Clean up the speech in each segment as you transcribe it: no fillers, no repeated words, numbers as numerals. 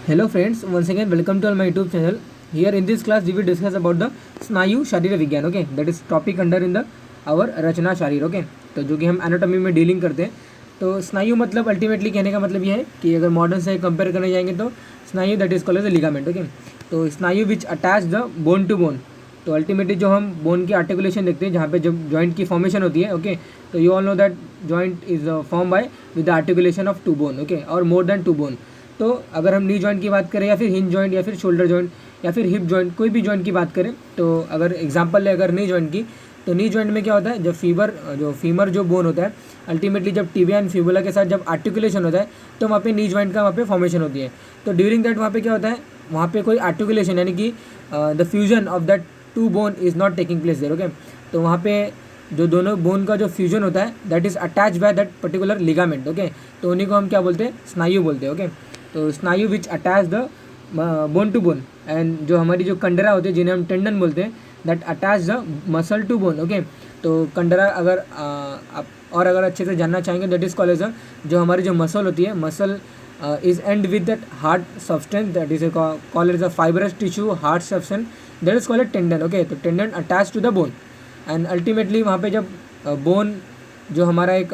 Hello friends, once again welcome to all my YouTube channel. Here in this class we will discuss about the स्नायु शरीर विज्ञान. Okay, that is topic under in the our रचना शरीर. Okay, तो जो कि हम anatomy में डीलिंग करते हैं. तो स्नायु मतलब अल्टीमेटली कहने का मतलब ये है कि अगर मॉडर्न से कंपेयर करने जाएंगे तो स्नायु that is called as the ligament. Okay, तो स्नायु which attach the bone to bone. तो अल्टीमेटली जो हम बोन की आर्टिकुलेशन देखते हैं जहाँ पे जब जॉइंट की फॉर्मेशन होती है. ओके, तो you all know that joint is form by with the articulation of two bone. Okay, और मोर देन टू बोन. तो अगर हम नी जॉइंट की बात करें या फिर हिंज जॉइंट या फिर शोल्डर जॉइंट या फिर हिप जॉइंट, कोई भी जॉइंट की बात करें, तो अगर एग्जांपल ले अगर नी जॉइंट की, तो नी जॉइंट में क्या होता है, जब फीमर जो बोन होता है अल्टीमेटली जब टिबिया एंड फिबुला के साथ जब आर्टिकुलेशन होता है तो वहाँ पे नी जॉइंट का वहाँ पे फॉर्मेशन होती है. तो ड्यूरिंग दैट वहाँ पे क्या होता है, वहाँ पे कोई आर्टिकुलेशन यानी कि the fusion of that two bone is not taking place there. Okay, तो वहाँ पे जो दोनों बोन का जो फ्यूजन होता है that is attach by that particular ligament. Okay, तो उन्हीं को हम क्या बोलते हैं, स्नायु बोलते हैं. ओके, तो स्नायु which attach the bone to bone. And जो हमारी जो कंडरा होती है जिन्हें हम टेंडन बोलते हैं that attach the muscle to bone. Okay, तो कंडरा अगर आप और अगर अच्छे से जानना चाहेंगे दैट इज़ कॉल्ड एज जो हमारी जो मसल होती है, muscle is and with that hard substance that is called as a fibrous tissue hard substance that is called a tendon. Okay, तो tendon attach to the bone. And ultimately वहाँ पे जब bone जो हमारा एक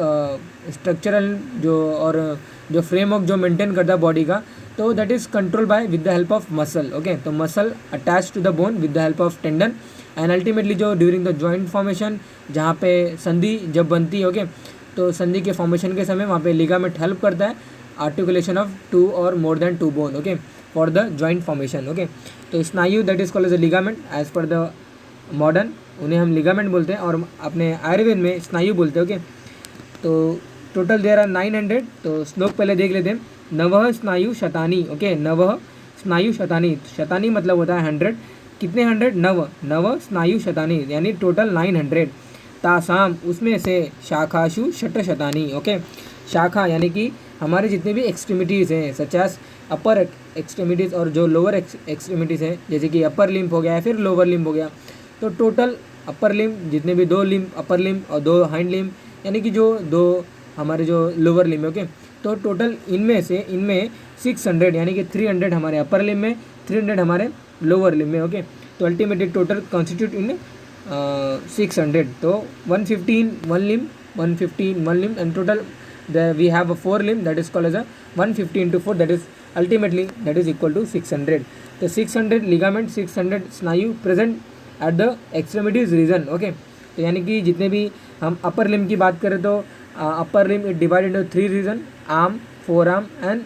structural जो और जो फ्रेमवर्क जो मेंटेन करता है बॉडी का, तो that is control by with the help of muscle. Okay, तो muscle attach to the bone with the help of tendon. And ultimately जो ड्यूरिंग द जॉइंट फॉर्मेशन जहाँ पे संधि जब बनती है, ओके, तो संधि के फॉर्मेशन के समय वहाँ पे लिगामेंट हेल्प करता है आर्टिकुलेशन ऑफ टू और more than two bone. Okay, for the joint formation. Okay, तो स्नायु that is called as a ligament as per the modern, उन्हें हम लिगामेंट बोलते हैं और अपने आयुर्वेद में स्नायु बोलते हैं. ओके, तो टोटल देयर आर 900. तो श्लोक पहले देख लेते हैं. नवः स्नायु शतानी. ओके, नवः स्नायु शतानी. शतानी मतलब होता है 100. कितने 100? नव स्नायु शतानी यानी टोटल 900. तासाम उसमें से शाखाशु षट शतानी. ओके, शाखा यानी कि हमारे जितने भी एक्सट्रीमिटीज़ हैं सच एज अपर एक्सट्रीमिटीज़ और जो लोअर एक्सट्रीमिटीज़ हैं, जैसे कि अपर लिम्ब हो गया या फिर लोअर लिम्ब हो गया, तो टोटल अपर लिम्ब जितने भी 2 लिम्ब अपर लिम्ब और 2 हाइंड लिम्ब यानी कि जो 2 हमारे जो लोअर लिम्ब. ओके, तो टोटल इनमें 600 यानी कि 300 हमारे अपर लिम्ब में, 300 हमारे लोअर लिम्ब में. ओके, तो अल्टीमेटली टोटल कॉन्स्टिट्यूट इन 600. तो 115 one limb, 115 one limb and total we have a 4 limb that is called as a 150 into 4 that is ultimately that is equal to 600. तो 600 ligament, 600 स्नायु present at the extremities region. Okay, तो यानी कि जितने भी हम upper limb की बात करें तो upper limb it divided into 3 region, arm, forearm and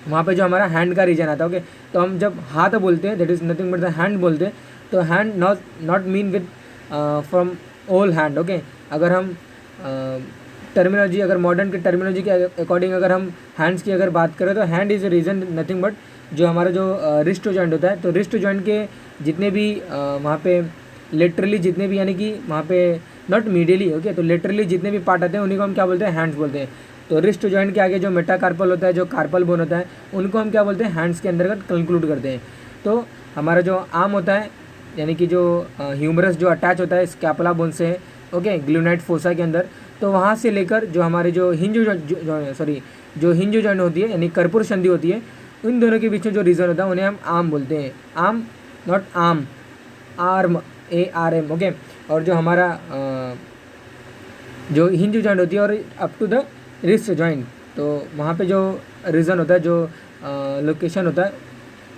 वहाँ पे जो हमारा हैंड का रीजन आता है. ओके, तो हम जब हाथ बोलते हैं that is nothing but the hand बोलते हैं. तो hand not mean with from all hand. Okay, अगर हम टर्मिनोलॉजी अगर मॉडर्न की टर्मिनोलॉजी के अकॉर्डिंग अगर हम हैंड्स की अगर बात करें तो hand is a region nothing but जो हमारा जो रिस्ट जॉइंट होता है, तो रिस्ट जॉइंट के जितने भी वहाँ पे लेटरली जितने भी यानी कि वहाँ पे नॉट मीडियली. ओके, तो लेटरली जितने भी पार्ट आते हैं उन्हीं को हम क्या बोलते हैं, हैंड्स बोलते हैं. तो रिस्ट जॉइंट के आगे जो मेटाकार्पल होता है, जो कार्पल बोन होता है, उनको हम क्या बोलते हैं, हैंड्स के अंतर्गत कंक्लूड करते हैं. तो हमारा जो आर्म होता है यानी कि जो ह्यूमरस जो अटैच होता है स्कैपुला बोन से, ओके, ग्लूनाइड फोसा के अंदर, तो वहाँ से लेकर जो हमारे जो हिंज जॉइंट होती है यानी कर्पूर संधि होती है, उन दोनों के बीच में जो रीजन होता है उन्हें हम आर्म बोलते हैं. Arm not arm, arm, ARM. Okay, और जो हमारा जो हिंज जॉइंट होती है और up to the wrist joint, तो वहाँ पे जो रीजन होता है, जो लोकेशन होता है,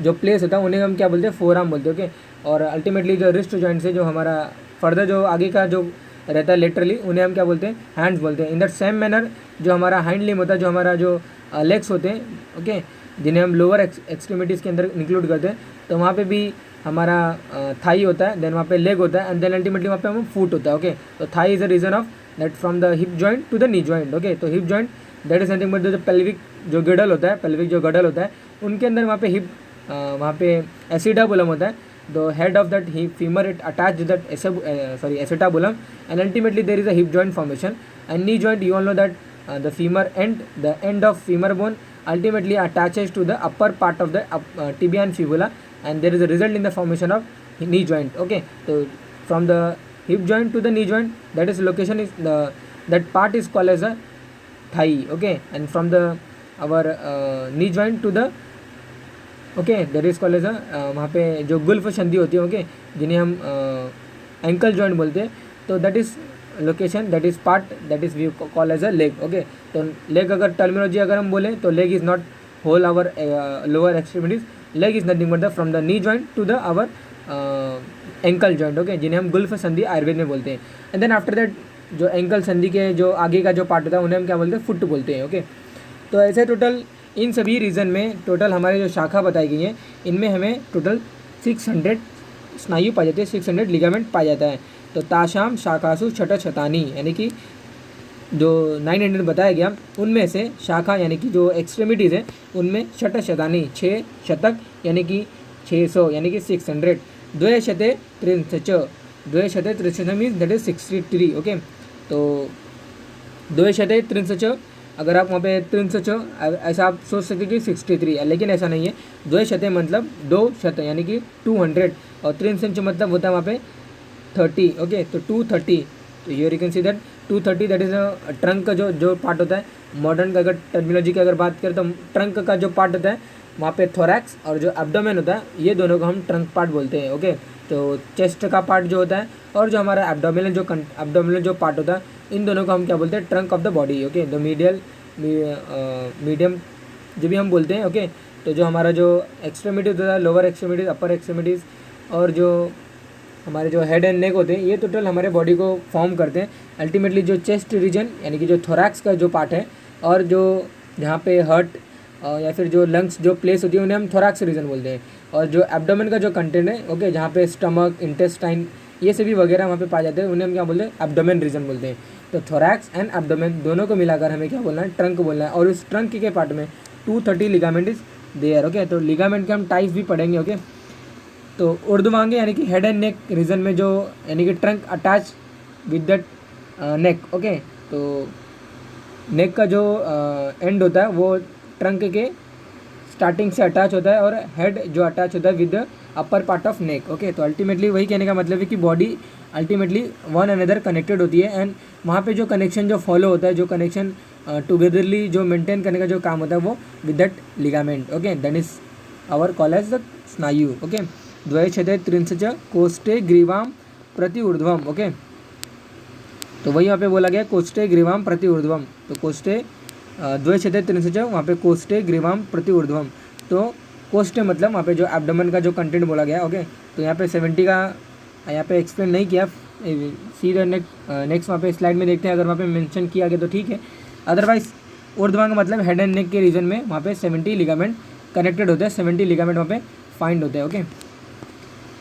जो प्लेस होता है, उन्हें हम क्या बोलते हैं, फोर आर्म बोलते हैं. ओके, और अल्टीमेटली जो रिस्ट जॉइंट से जो हमारा फर्दर जो आगे का जो रहता है लेटरली, उन्हें हम क्या बोलते हैं, हैंड्स बोलते हैं. इन दैट सेम मैनर जो हमारा हाइंड लिम्ब होता है, जो हमारा जो लेग्स होते हैं, ओके, जिन्हें हम लोअर एक्सट्रीमिटीज़ के अंदर इंक्लूड करते हैं, तो वहाँ पे भी हमारा थाई होता है, देन वहाँ पे लेग होता है एंड देन अल्टीमेटली वहाँ पे हम फुट होता है. ओके, तो thigh is a region of that from the hip joint to the knee joint. Okay, तो hip joint that is nothing but जो पेल्विक जो गडल होता है, पेल्विक जो गडल होता है, उनके अंदर वहाँ पे हिप वहाँ पे एसिडाबुलम होता है. the head of that hip femur it attached to that acetabulum, and ultimately there is a hip joint formation. And knee joint, you all know that the femur end, the end of femur bone ultimately attaches to the upper part of the tibia and fibula, and there is a result in the formation of knee joint. Okay, so from the hip joint to the knee joint, that is location is the that part is called as a thigh. Okay, and from the our knee joint to the okay, that is called as वहाँ पे जो Gulf संधि होती है, okay, जिन्हें हम ankle joint बोलते हैं, तो that is location, that is part, that is we call as a leg. Okay, तो लेग अगर टर्मिनोलॉजी अगर हम बोलें तो leg is not whole our lower extremities, leg is nothing but the from the knee joint to the our ankle joint, okay, जिन्हें हम गुल्फ संधि आयुर्वेद में बोलते हैं। एंड देन आफ्टर दैट जो एंकल संधि के जो आगे का जो पार्ट होता है उन्हें हम क्या बोलते हैं, फुट बोलते हैं। ओके, तो ऐसे टोटल इन सभी रीजन में टोटल हमारे जो शाखा बताई गई हैं, इनमें हमें टोटल 600 स्नायु पाई जाती है, 600 लिगामेंट पाया जाता है। तो ताशाम शाखासु छठ छतानी, यानी कि जो 900 बताया गया उनमें से शाखा यानी कि जो एक्सट्रीमिटीज़ है उनमें छठ शतानी 6 शतक यानी कि 600 यानी कि 600, द्वय शते त्रिंशच, द्वय शते त्रिंशच मीन्स दैट इज 63। ओके, तो द्वय शते त्रिंशच, अगर आप वहाँ पे त्रिंशच ऐसा आप सोच सकते कि 63 है, लेकिन ऐसा नहीं है। द्वय शते मतलब 2 शत यानी कि 200, और त्रिंशच मतलब होता है वहाँ पे 30। ओके, तो 230, तो here you can see that 230 that is trunk का जो पार्ट होता है। मॉडर्न का अगर टर्मिनोलॉजी की अगर बात करें तो ट्रंक का जो पार्ट होता है वहाँ पे थोरैक्स और जो एब्डोमेन होता है, ये दोनों को हम ट्रंक पार्ट बोलते हैं। ओके, तो चेस्ट का पार्ट जो होता है और जो हमारा एब्डोमिनल जो पार्ट होता है, इन दोनों को हम क्या बोलते हैं, trunk of the body. Okay, the medium जो भी हम बोलते हैं। ओके, तो जो हमारा जो एक्सट्रीमिटीज होता है, लोअर एक्सट्रीमिटीज़, अपर एक्सट्रीमिटीज़, और जो हमारे जो हेड एंड नेक होते हैं, ये टोटल हमारे बॉडी को फॉर्म करते हैं। अल्टीमेटली जो चेस्ट रीजन यानी कि जो थोरैक्स का जो पार्ट है, और जो जहाँ पे हार्ट या फिर जो लंग्स जो प्लेस होती है, उन्हें हम थोरैक्स रीजन बोलते हैं। और जो एब्डोमेन का जो कंटेंट है, ओके, जहाँ पे स्टमक, इंटेस्टाइन, ये सभी वगैरह वहाँ पे पाए जाते हैं, उन्हें हम क्या बोलते हैं, एब्डोमेन रीजन बोलते हैं। तो थोरैक्स एंड एब्डोमेन दोनों को मिलाकर हमें क्या बोलना है, ट्रंक बोलना है। और उस ट्रंक के पार्ट में 230 लिगामेंट इज देयर। ओके, तो लिगामेंट के हम टाइप्स भी पढ़ेंगे। ओके, तो ऊर्ध्वांगे यानी कि हेड एंड नेक रीजन में जो यानी कि trunk attach with that neck. Okay, तो नेक का जो एंड होता है वो ट्रंक के स्टार्टिंग से अटैच होता है, और हेड जो अटैच होता है with the upper part of neck. Okay, तो अल्टीमेटली वही कहने का मतलब है कि body ultimately one another connected होती है, एंड वहाँ पे जो कनेक्शन जो फॉलो होता है, जो कनेक्शन टुगेदरली जो मेंटेन करने का जो काम होता है, वो with that ligament. Okay, that is our call as the स्नायु। ओके, द्वय छते त्रिंशच कोष्ठे ग्रीवाम प्रति ऊर्ध्वम। ओके, तो वही यहाँ पे बोला गया कोष्ठे ग्रीवाम प्रति ऊर्ध्वम। तो कोष्ठे द्वय छते त्रिंशच, वहाँ पे कोष्ठे ग्रीवाम प्रति ऊर्ध्वम। तो कोष्ठे मतलब वहाँ पे जो एब्डोमेन का जो कंटेंट बोला गया। ओके, तो यहाँ पे 70 का यहाँ पे एक्सप्लेन नहीं किया, सीधे नेक्स्ट वहाँ पे स्लाइड में देखते हैं, अगर वहाँ पे मेंशन किया गया तो ठीक है। अदरवाइज ऊर्ध्वांग मतलब हेड एंड नेक के रीजन में वहाँ पे 70 लिगामेंट कनेक्टेड होते हैं, 70 लिगामेंट वहाँ पे फाइंड होते हैं। ओके,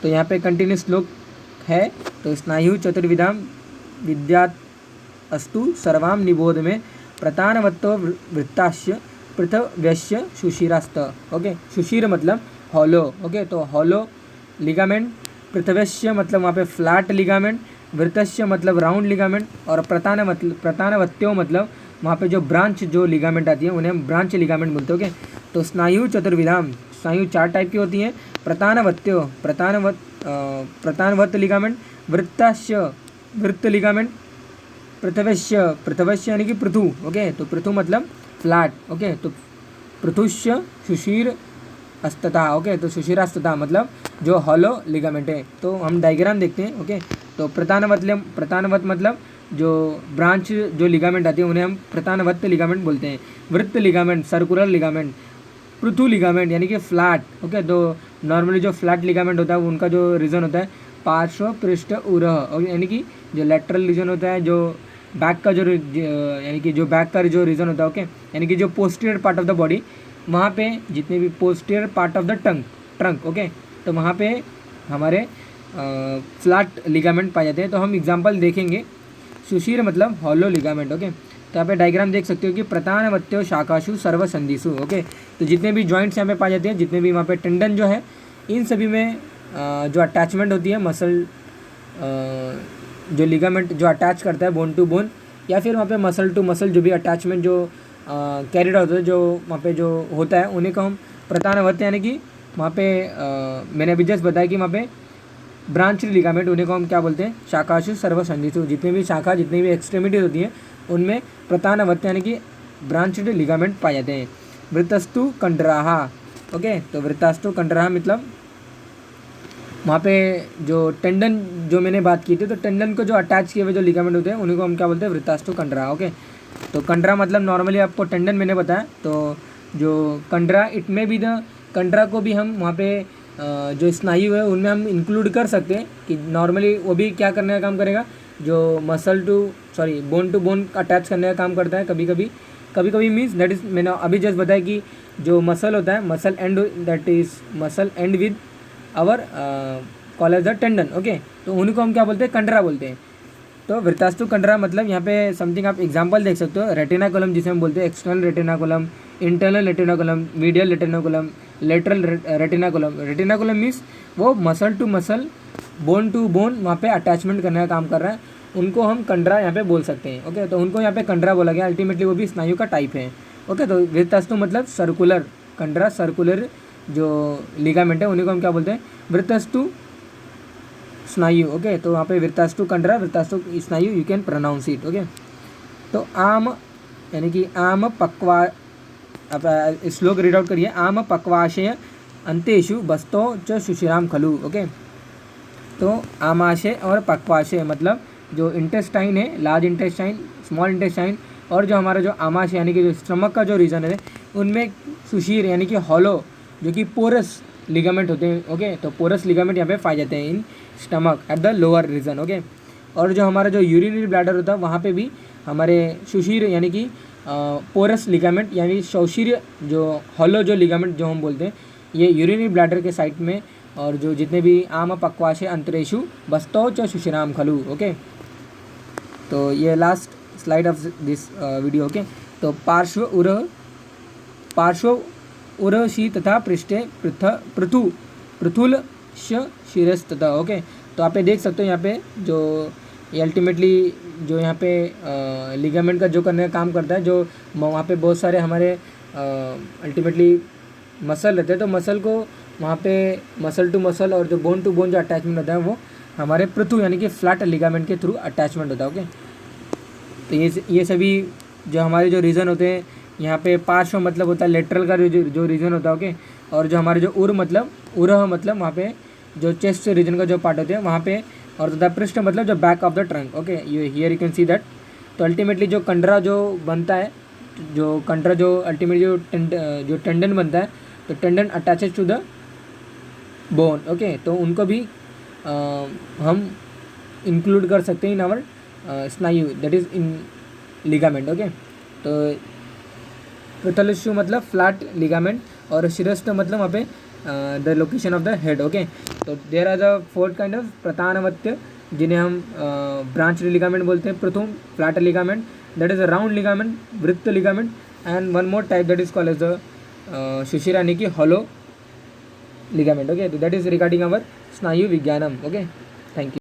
तो यहाँ पे कंटिन्यूस श्लोक है। तो स्नायु चतुर्विधाम विद्यात अस्तु सर्वाम निबोध में प्रतानवत्व वृत्ताश्य पृथव्यस्य सुशिरास्त। ओके, सुशिर मतलब हॉलो। ओके, तो हॉलो लिगामेंट, पृथव्यस्य मतलब वहाँ पे फ्लैट लिगामेंट, वृत्तस्य मतलब राउंड लिगामेंट, और प्रतानवत्यो मतलब वहाँ पे जो ब्रांच जो लिगामेंट आती है उन्हें हम ब्रांच लिगामेंट बोलते हैं। ओके, तो स्नायु चतुर्विधाम, स्नायु 4 टाइप की होती हैं। प्रतानवत्यो प्रतानवत्त लिगामेंट, वृत्ताश्य वृत्त लिगामेंट, पृथव्यस्य यानी कि पृथु। ओके, तो पृथु मतलब फ्लैट। ओके, तो पृथुष्य सुशीर अस्तता। ओके, तो सुशिरास्तता मतलब जो हॉलो लिगामेंट है। तो हम डायग्राम देखते हैं। ओके, तो प्रतानवत मतलब जो ब्रांच जो लिगामेंट आती है उन्हें हम प्रतानवत्त लिगामेंट बोलते हैं। वृत्त ligament circular ligament, Prithu ligament यानी कि फ्लैट। ओके, तो नॉर्मली जो फ्लैट लिगामेंट होता है उनका जो रीजन होता है पार्श्व पृष्ठ उरह, यानी कि जो लेटरल रीजन होता है, जो बैक का जो यानी कि जो बैक का जो रीजन होता है। ओके, यानी कि जो posterior part of the body, वहाँ पे जितने भी posterior part of the trunk. Okay, तो वहाँ पे हमारे फ्लैट लिगामेंट पाए जाते हैं। तो हम एग्जांपल देखेंगे। सुशीर मतलब हॉलो लिगामेंट। ओके, तो यहाँ पे डायग्राम देख सकते हो कि प्रतानवत्यो शाखाशु सर्वसंधिषु। ओके, तो जितने भी जॉइंट्स यहाँ पे पाए जाते हैं, जितने भी वहाँ पे टेंडन जो है, इन सभी में जो अटैचमेंट होती है मसल, जो लिगामेंट जो अटैच करता है बोन टू बोन, या फिर वहाँ पे मसल टू मसल जो भी अटैचमेंट जो कैरिड होता है, जो वहाँ पे जो होता है, उन्हीं को हम प्रतानवत्त, यानी कि वहाँ पे मैंने अभी जस्ट बताया कि वहाँ पे ब्रांच लिगामेंट, उन्हीं को हम क्या बोलते हैं, शाखाशु सर्वसंधिषु। जितने भी शाखा, जितनी भी एक्सट्रीमिटीज होती हैं, उनमें प्रतानवत्त यानी कि ब्रांच लिगामेंट पाए जाते हैं। वृत्तस्तु कंडराहा। ओके। तो वृत्ताष्टो कंडरा मतलब वहाँ पे जो टेंडन जो मैंने बात की थी, तो टेंडन को जो अटैच किए हुए जो लिगामेंट होते हैं उन्हीं को हम क्या बोलते हैं, वृत्ताष्टो कंडरा। ओके। तो कंडरा मतलब नॉर्मली आपको टेंडन मैंने बताया, तो जो कंडरा इट में भी द कंडरा को भी हम वहाँ पे जो स्नायु है उनमें हम इंक्लूड कर सकते हैं कि नॉर्मली वो भी क्या करने का काम करेगा, जो बोन टू बोन अटैच करने का काम करता है कभी कभी मीन्स दैट इज मैंने अभी जस्ट बताया कि जो मसल होता है, muscle and with our call as the tendon. Okay. तो उन्हीं को हम क्या बोलते हैं, कंडरा बोलते हैं। तो वृत्ताष्टु कंडरा मतलब यहाँ पे समथिंग आप एग्जांपल देख सकते हो, रेटिना कॉलम जिसे हम बोलते हैं, external retina column, internal retina column, medial retina column, lateral retina column. Retina column means वो muscle to muscle, bone to bone वहाँ पे अटैचमेंट करने का काम कर रहा है, उनको हम कंडरा यहाँ पे बोल सकते हैं। ओके। तो उनको यहाँ पे कंडरा बोला गया, अल्टीमेटली वो भी स्नायु का टाइप है। ओके। तो वृत्ताष्टु मतलब सर्कुलर, कंडरा सर्कुलर जो लिगामेंट है उन्हीं को हम क्या बोलते हैं, वृत्ताष्टु स्नायु। ओके। तो वहाँ पे वृत्ताष्टु कंडरा, वृत्ताष्टु स्नायु, you can pronounce it. Okay. तो आम यानी कि आम पक्वा, आप श्लोक रीड आउट करिए, आम पक्वाशय अंतेषु बस्तो च सुशिराम खलु। ओके। तो आमाशय और पक्वाशय मतलब जो इंटेस्टाइन है, लार्ज इंटेस्टाइन, स्मॉल इंटेस्टाइन, और जो हमारा जो आमाशय यानी कि जो स्टमक का जो रीजन है उनमें सुशीर यानी कि हॉलो जो कि पोरस लिगामेंट होते हैं। ओके। तो पोरस लिगामेंट यहाँ पे पाए जाते हैं in stomach at the lower region. Okay. और जो हमारा जो यूरिनरी ब्लैडर होता है वहाँ पे भी हमारे सुशीर यानी कि पोरस लिगामेंट यानी शौशीर जो हॉलो जो लिगामेंट जो हम बोलते हैं, ये यूरिनरी ब्लैडर के साइड में, और जो जितने भी आम पक्वाशय अंतरेशु बस्तो च सुशिराम खलु। ओके। तो ये last slide of this video. Okay. तो पार्श्व उरशी तथा पृष्ठे पृथुल शिरस्तः। ओके। तो आप देख सकते हो यहाँ पे जो ये अल्टीमेटली जो यहाँ पे लिगामेंट का जो करने का काम करता है, जो वहाँ पे बहुत सारे हमारे अल्टीमेटली मसल रहते हैं, तो मसल को वहाँ पे मसल टू मसल और जो बोन टू बोन जो अटैचमेंट होता है वो हमारे पृथु यानी कि फ्लैट लिगामेंट के थ्रू अटैचमेंट होता है। ओके। तो ये सभी जो हमारे जो रीजन होते हैं, यहाँ पे पार्श्व मतलब होता है लेटरल का जो रीजन होता है। ओके। और जो हमारे जो उरह मतलब वहाँ पे जो चेस्ट रीजन का जो पार्ट होते हैं वहाँ पे, और तथा पृष्ठ मतलब जो back of the trunk. Okay. Here you can see that. तो अल्टीमेटली जो कंडरा जो बनता है, जो कंडरा जो अल्टीमेटली जो टेंडन बनता है, तो tendon attaches to the bone. Okay. तो उनको भी हम इंक्लूड कर सकते हैं इन आवर स्नायु, that is in ligament. Okay. तो पृथुलस्यु मतलब फ्लैट लिगामेंट, और शिरस्थ मतलब वहाँ पे the location of the head. Okay. तो there are the 4 kind of प्रतानवत्य जिन्हें हम ब्रांच लिगामेंट बोलते हैं। प्रथम flat ligament, that is a round ligament, वृत्त ligament, and one more type that is called as the सुशिर यानी कि हॉलो लिगामेंट। ओके। तो दैट इज रिगार्डिंग अवर स्नायु विज्ञानम। ओके। Thank you.